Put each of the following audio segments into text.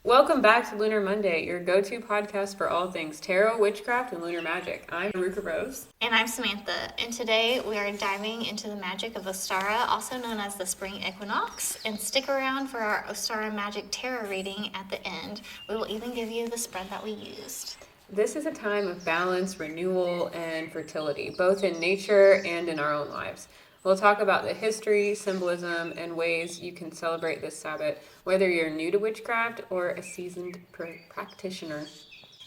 Welcome back to Lunar Monday, your go-to podcast for all things tarot, witchcraft, and lunar magic. I'm Ruka Rose. And I'm Samantha, and today we are diving into the magic of Ostara, also known as the Spring Equinox. And stick around for our Ostara Magic Tarot reading at the end. We will even give you the spread that we used. This is a time of balance, renewal, and fertility, both in nature and in our own lives. We'll talk about the history, symbolism, and ways you can celebrate this Sabbath, whether you're new to witchcraft or a seasoned practitioner.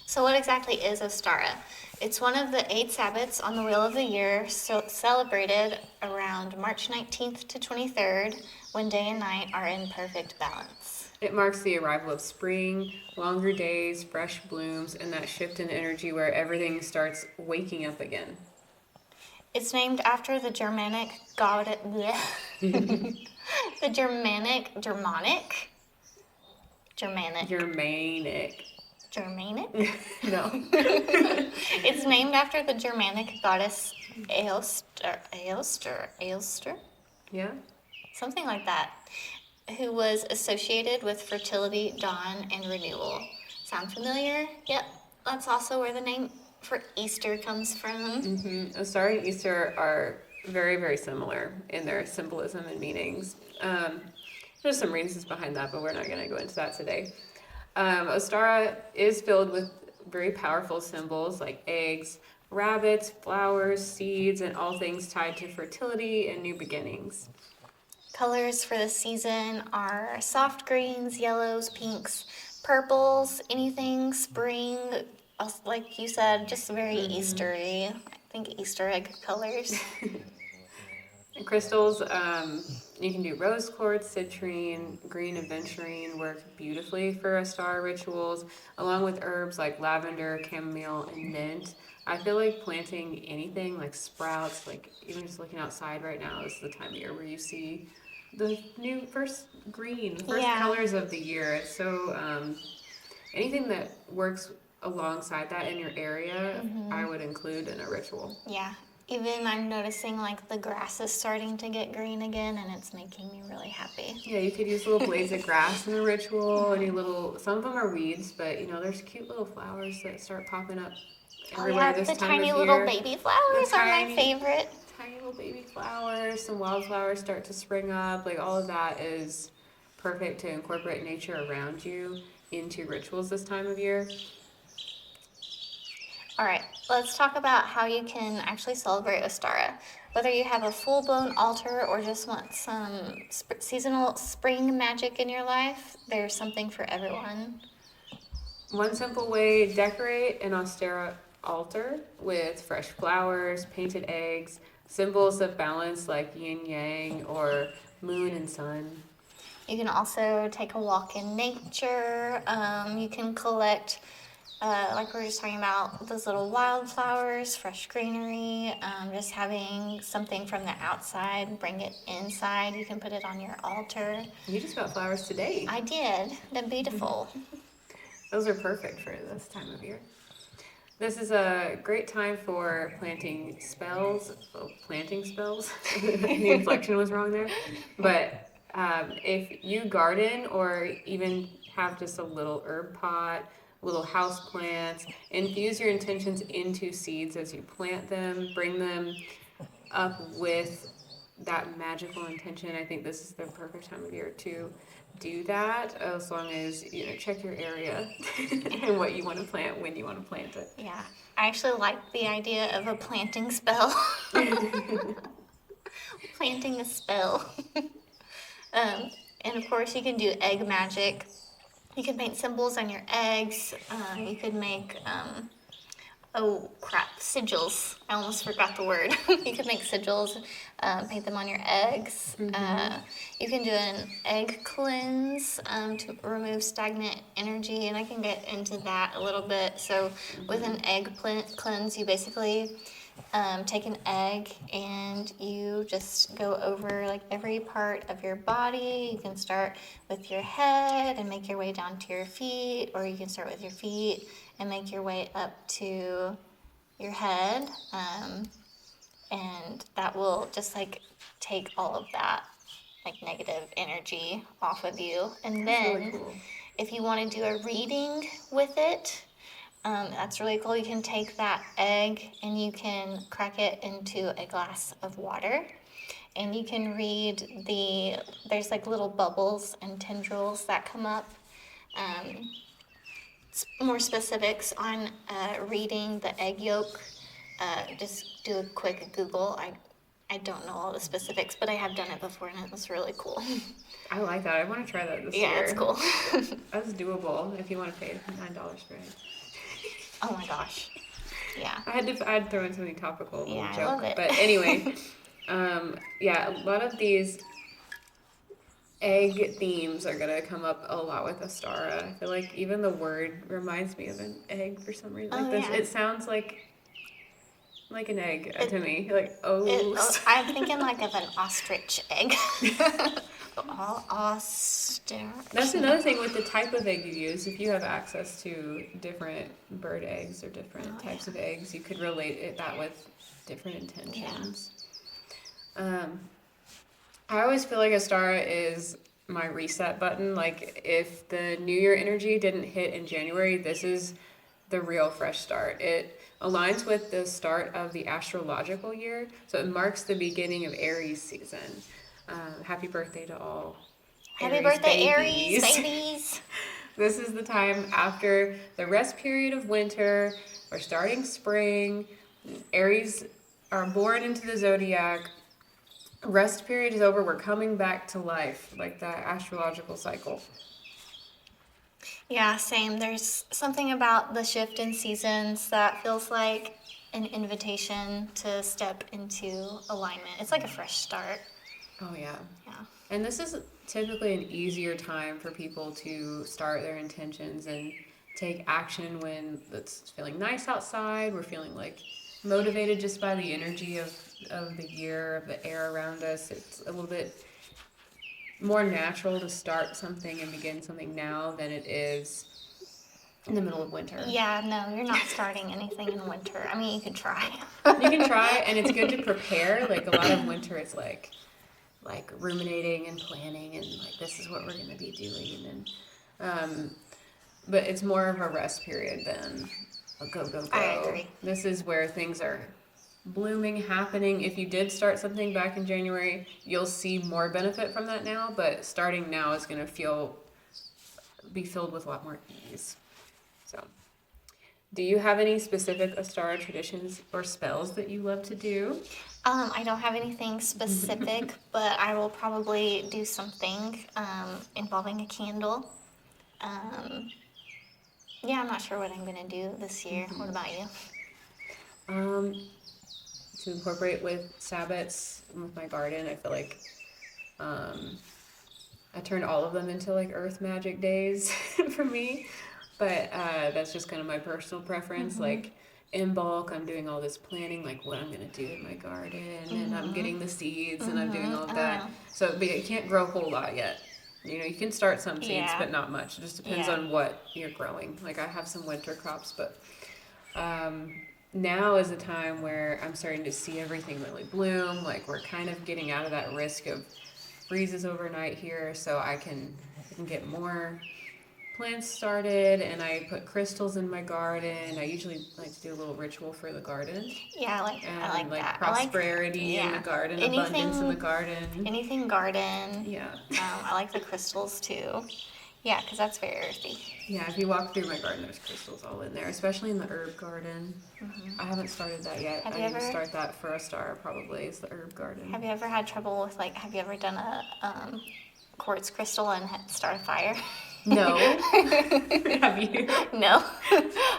So what exactly is Ostara? It's one of the 8 Sabbats on the Wheel of the Year, celebrated around March 19th to 23rd, when day and night are in perfect balance. It marks the arrival of spring, longer days, fresh blooms, and that shift in energy where everything starts waking up again. It's named after the Germanic god, the Germanic. No. It's named after the Germanic goddess Aoster, Yeah? something like that, who was associated with fertility, dawn, and renewal. Sound familiar? Yep. That's also where the name for Easter comes from. Ostara and Easter are very, very similar in their symbolism and meanings. There's some reasons behind that, but we're not going to go into that today. Ostara is filled with very powerful symbols like eggs, rabbits, flowers, seeds, and all things tied to fertility and new beginnings. Colors for the season are soft greens, yellows, pinks, purples, anything spring, like you said, just very Eastery. I think Easter egg colors. And crystals, you can do rose quartz, citrine, green aventurine work beautifully for Ostara rituals, along with herbs like lavender, chamomile, and mint. I feel like planting anything like sprouts, like even just looking outside right now is the time of year where you see the first colors of the year. It's so anything that works alongside that in your area, I would include in a ritual. Yeah. Even I'm noticing like the grass is starting to get green again, and it's making me really happy. Yeah, you could use little blades of grass in a ritual. Some of them are weeds, but there's cute little flowers that start popping up everywhere this the time tiny of little year. baby flowers are my favorite. Tiny little baby flowers, some wildflowers start to spring up. Like all of that is perfect to incorporate nature around you into rituals this time of year. All right, let's talk about how you can actually celebrate Ostara. Whether you have a full-blown altar or just want some seasonal spring magic in your life, there's something for everyone. One simple way, decorate an Ostara altar with fresh flowers, painted eggs, symbols of balance like yin yang or moon and sun. You can also take a walk in nature. You can collect, like we were just talking about, those little wildflowers, fresh greenery, just having something from the outside, bring it inside. You can put it on your altar. You just got flowers today. I did. They're beautiful. Those are perfect for this time of year. This is a great time for planting spells. The inflection was wrong there. But if you garden or even have just a little herb pot, little house plants, infuse your intentions into seeds as you plant them, bring them up with that magical intention. I think this is the perfect time of year to do that, as long as check your area and what you want to plant when you want to plant it. Yeah, I actually like the idea of a planting spell. Planting a spell. And of course you can do egg magic. You can paint symbols on your eggs. You could make sigils. I almost forgot the word. You can make sigils, paint them on your eggs. You can do an egg cleanse to remove stagnant energy, and I can get into that a little bit. So with an egg cleanse, you basically take an egg and you just go over like every part of your body. You can start with your head and make your way down to your feet, or you can start with your feet and make your way up to your head, and that will just like take all of that like negative energy off of you. And then really cool. If you want to do a reading with it, that's really cool. You can take that egg and you can crack it into a glass of water. And you can read there's like little bubbles and tendrils that come up. More specifics on reading the egg yolk, just do a quick Google. I don't know all the specifics, but I have done it before and it was really cool. I like that. I want to try that this year. Yeah, it's cool. That's doable if you want to pay $9 for it. Oh my gosh. Yeah. I'd throw in something topical. Yeah, joke. I love it. But anyway, yeah, a lot of these egg themes are gonna come up a lot with Ostara. I feel like even the word reminds me of an egg for some reason. Like this, yeah. it sounds like an egg to me. Like I'm thinking like of an ostrich egg. Ostara. That's another thing with the type of egg you use. If you have access to different bird eggs or different types of eggs, you could relate that with different intentions. Yeah. I always feel like Ostara is my reset button. Like if the New Year energy didn't hit in January, this is the real fresh start. It aligns with the start of the astrological year, so it marks the beginning of Aries season. Happy birthday to all Happy Aries birthday, babies. Aries babies. This is the time after the rest period of winter. We're starting spring. Aries are born into the zodiac. Rest period is over. We're coming back to life, like that astrological cycle. Yeah, same. There's something about the shift in seasons that feels like an invitation to step into alignment. It's like a fresh start. Oh, yeah. Yeah. And this is typically an easier time for people to start their intentions and take action when it's feeling nice outside. We're feeling like motivated just by the energy of the year, of the air around us. It's a little bit more natural to start something and begin something now than it is in the middle of winter. Yeah, no, you're not starting anything in winter. I mean, you can try. You can try, and it's good to prepare. Like a lot of winter is like ruminating and planning and like this is what we're going to be doing, and but it's more of a rest period than a go. I agree. This is where things are blooming, happening. If you did start something back in January, you'll see more benefit from that now, but starting now is going to be filled with a lot more ease. So, do you have any specific Ostara traditions or spells that you love to do? I don't have anything specific, but I will probably do something involving a candle. Yeah, I'm not sure what I'm going to do this year. What about you? To incorporate with Sabbats with my garden, I feel like I turned all of them into like earth magic days for me, but that's just kind of my personal preference. Like in bulk, I'm doing all this planning, like what I'm gonna do in my garden, and I'm getting the seeds, and I'm doing all of that. So, but you can't grow a whole lot yet. You know, you can start some seeds, but not much. It just depends on what you're growing. Like I have some winter crops, but now is the time where I'm starting to see everything really bloom. Like we're kind of getting out of that risk of freezes overnight here, so I can get more plants started, and I put crystals in my garden. I usually like to do a little ritual for the garden. Yeah, I like that. Prosperity in the garden, abundance in the garden. Anything garden. Yeah. I like the crystals too. Yeah, because that's very earthy. Yeah, if you walk through my garden, there's crystals all in there, especially in the herb garden. I haven't started that yet. I need to start that for Ostara probably, is the herb garden. Have you ever had trouble with, like, have you ever done a quartz crystal and start a fire? No. Have you? No.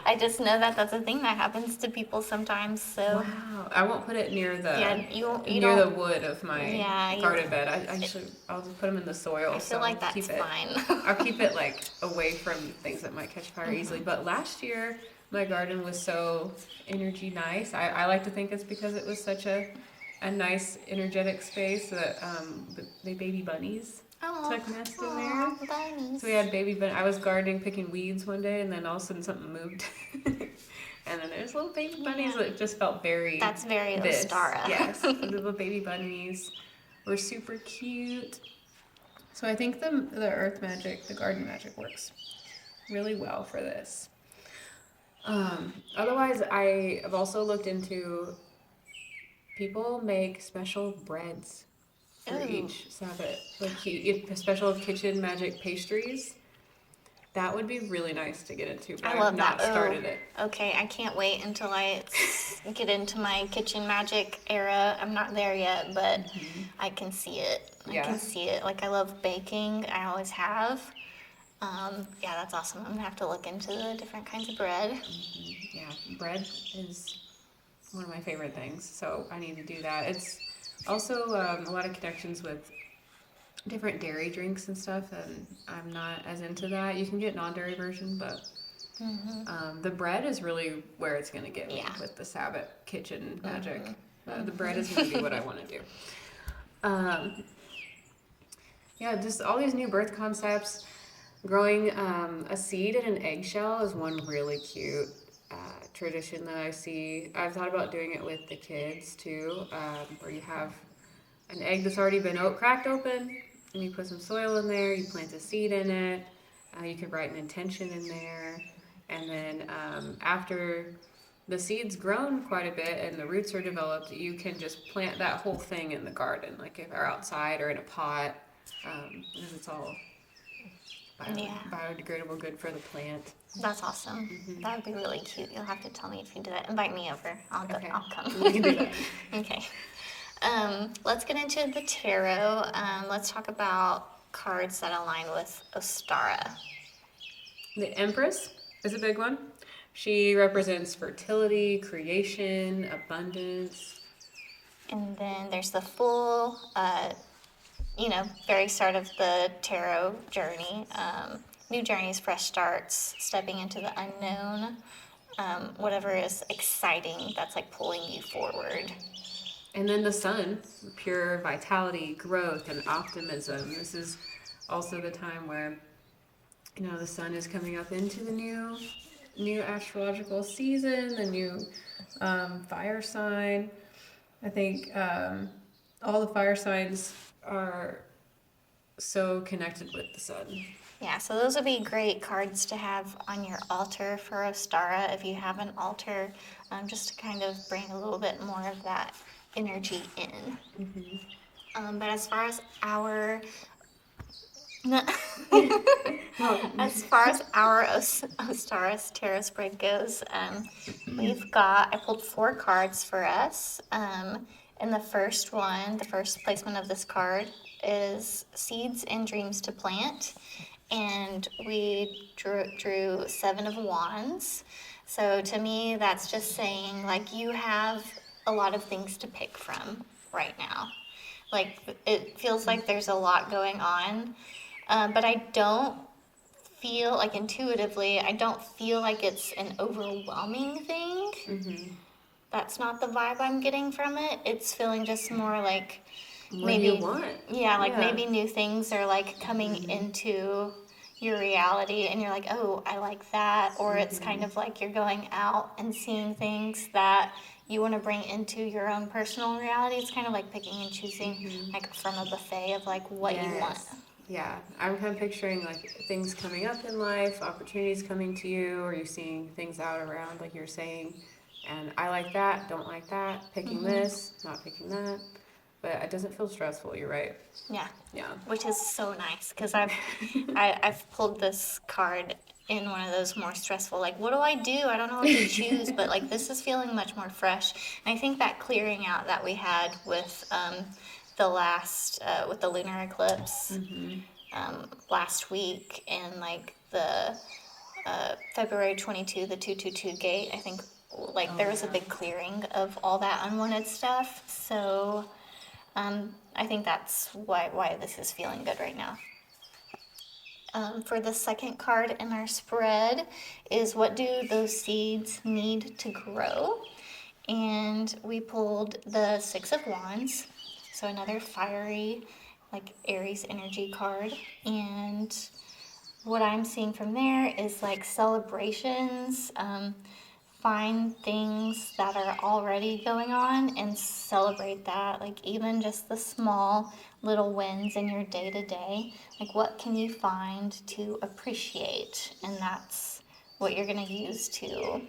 I just know that that's a thing that happens to people sometimes, so. Wow. I won't put it near the the wood of my garden bed. I'll just put them in the soil. I feel like that's fine. I'll keep it like away from things that might catch fire easily. But last year, my garden was so energy nice. I like to think it's because it was such a nice energetic space that the baby bunnies took nest in there. Bunnies. So we had baby bunnies. I was gardening, picking weeds one day, and then all of a sudden something moved. And then there's little baby bunnies that just felt very... That's very Ostara. Yes, the little baby bunnies were super cute. So I think the earth magic, the garden magic works really well for this. Otherwise, I have also looked into people make special breads for Ooh, each Sabbath. Like special kitchen magic pastries. That would be really nice to get into, but I I've love that. not Oh, started it. okay. I can't wait until get into my kitchen magic era. I'm not there yet, but I can see it. I Yeah. can see it. Like, I love baking. I always have. Yeah, that's awesome. I'm gonna have to look into the different kinds of bread. Yeah, bread is one of my favorite things, so I need to do that. It's also a lot of connections with different dairy drinks and stuff, and I'm not as into that. You can get non-dairy version, but the bread is really where it's going to get me Yeah. with the Sabbath kitchen magic. The bread is going to be what I want to do. Um, yeah, just all these new birth concepts. Growing a seed in an eggshell is one really cute tradition that I see. I've thought about doing it with the kids too, where you have an egg that's already been cracked open, and you put some soil in there, you plant a seed in it, you could write an intention in there, and then after the seed's grown quite a bit and the roots are developed, you can just plant that whole thing in the garden, like if or outside or in a pot, because it's all Yeah, biodegradable, good for the plant. that's awesome. That would be really cute. You'll have to tell me if you do that. Invite me over. I'll go. Okay, I'll come. we can do that. Okay. Let's get into the tarot. Let's talk about cards that align with Ostara. The Empress is a big one. She represents fertility, creation, abundance. And then there's the Fool, very start of the tarot journey. New journeys, fresh starts, stepping into the unknown, whatever is exciting that's like pulling you forward. And then the Sun, pure vitality, growth, and optimism. This is also the time where, the Sun is coming up into the new astrological season, the new fire sign. I think all the fire signs are so connected with the Sun. Yeah, so those would be great cards to have on your altar for Ostara if you have an altar, just to kind of bring a little bit more of that energy in. But as far as our Ostara's tarot spread goes, I pulled 4 cards for us. And the first placement of this card is Seeds and Dreams to Plant. And we drew 7 of Wands. So to me, that's just saying, like, you have a lot of things to pick from right now. Like, it feels like there's a lot going on. But I don't feel, like, intuitively, I don't feel like it's an overwhelming thing. That's not the vibe I'm getting from it. It's feeling just more like What do you want? Yeah, like maybe new things are like coming into your reality and you're like, oh, I like that. Or it's kind of like you're going out and seeing things that you want to bring into your own personal reality. It's kind of like picking and choosing like from a buffet of like what you want. Yeah, I'm kind of picturing like things coming up in life, opportunities coming to you, or you're seeing things out around, like you're saying, and I like that, don't like that, picking this, not picking that, but it doesn't feel stressful. You're right. Yeah. Yeah. Which is so nice because I've pulled this card in one of those more stressful, like, what do? I don't know what to choose, but like this is feeling much more fresh. And I think that clearing out that we had with with the lunar eclipse last week and like the February 22, the 222 gate, I think like there was a big clearing of all that unwanted stuff. So I think that's why this is feeling good right now. For the second card in our spread is what do those seeds need to grow? And we pulled the 6 of Wands, so another fiery, like Aries energy card. And what I'm seeing from there is like celebrations, find things that are already going on and celebrate that. Like even just the small little wins in your day to day. Like what can you find to appreciate? And that's what you're going to use to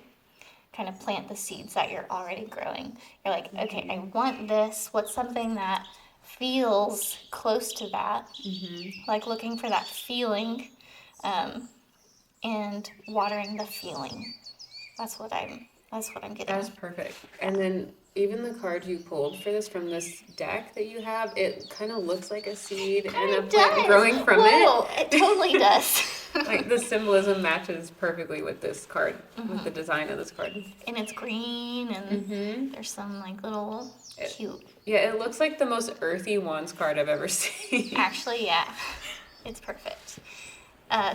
kind of plant the seeds that you're already growing. You're like, okay, I want this. What's something that feels close to that? Like looking for that feeling, and watering the feeling. That's what I'm getting. That's perfect. And then even the card you pulled for this from this deck that you have, it kind of looks like a seed and a plant growing from Whoa, it totally does. Like the symbolism matches perfectly with this card, with the design of this card. And it's green, and there's some like little cute. Yeah, it looks like the most earthy wands card I've ever seen. Actually, yeah, it's perfect.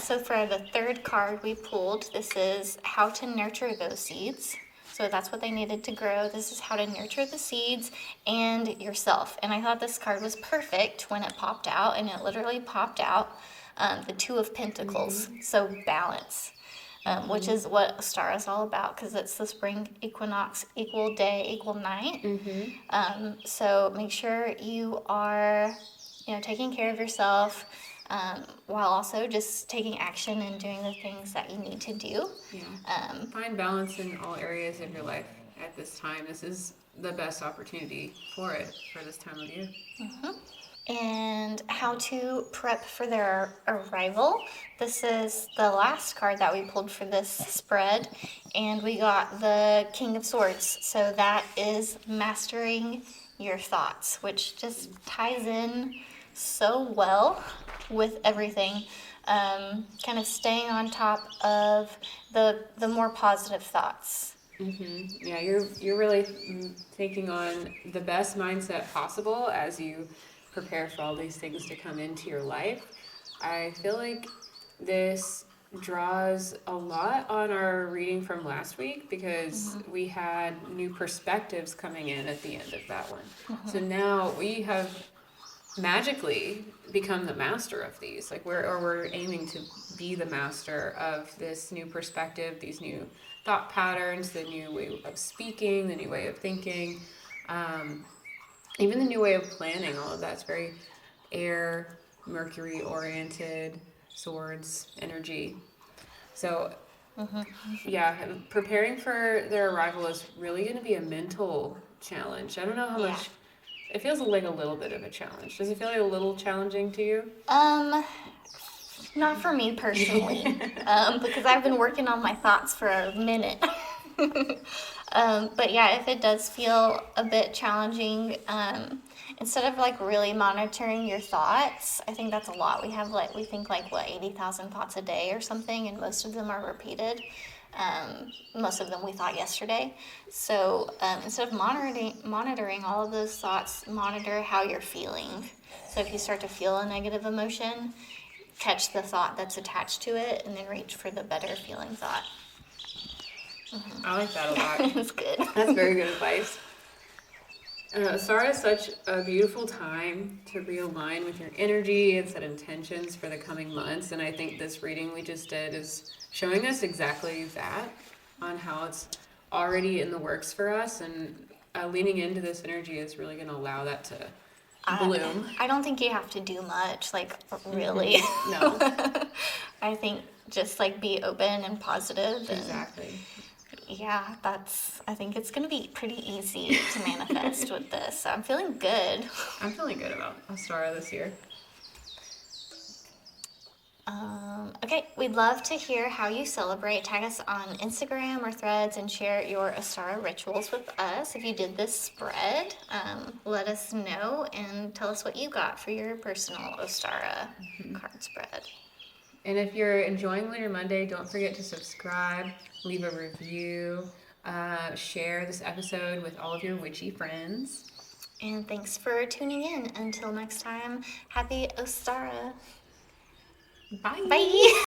So for the third card we pulled, this is how to nurture those seeds. So that's what they needed to grow. This is how to nurture the seeds and yourself. And I thought this card was perfect when it popped out, and it literally popped out the Two of Pentacles. So balance, which is what Ostara is all about, because it's the spring equinox, equal day, equal night. So make sure you are, taking care of yourself, while also just taking action and doing the things that you need to do. Yeah. Find balance in all areas of your life at this time. This is the best opportunity for it for this time of year. And how to prep for their arrival. This is the last card that we pulled for this spread, and we got the King of Swords. So that is mastering your thoughts, which just ties in so well with everything. Kind of staying on top of the more positive thoughts. Yeah, you're really taking on the best mindset possible as you prepare for all these things to come into your life. I feel like this draws a lot on our reading from last week, because we had new perspectives coming in at the end of that one. So now we have magically become the master of these. Like we're aiming to be the master of this new perspective, these new thought patterns, the new way of speaking, the new way of thinking, even the new way of planning. All of that's very air, Mercury oriented, swords energy. So yeah, preparing for their arrival is really going to be a mental challenge. I don't know how much. It feels like a little bit of a challenge. Does it feel like a little challenging to you? Not for me personally, because I've been working on my thoughts for a minute. But yeah, if it does feel a bit challenging, instead of like really monitoring your thoughts, I think that's a lot. We think 80,000 thoughts a day or something, and most of them are repeated. Most of them we thought yesterday. So instead of monitoring all of those thoughts, monitor how you're feeling. So if you start to feel a negative emotion, catch the thought that's attached to it, and then reach for the better feeling thought. I like that a lot. That's good. That's very good advice. Ostara is such a beautiful time to realign with your energy and set intentions for the coming months. And I think this reading we just did is showing us exactly that, on how it's already in the works for us. And leaning into this energy is really going to allow that to bloom. I don't think you have to do much, really. No. I think just be open and positive. Exactly. Yeah, I think it's going to be pretty easy to manifest with this. So I'm feeling good. I'm feeling good about Ostara this year. Okay, we'd love to hear how you celebrate. Tag us on Instagram or Threads and share your Ostara rituals with us. If you did this spread, let us know and tell us what you got for your personal Ostara card spread. And if you're enjoying Lunar Monday, don't forget to subscribe, leave a review, share this episode with all of your witchy friends. And thanks for tuning in. Until next time, happy Ostara. Bye. Bye.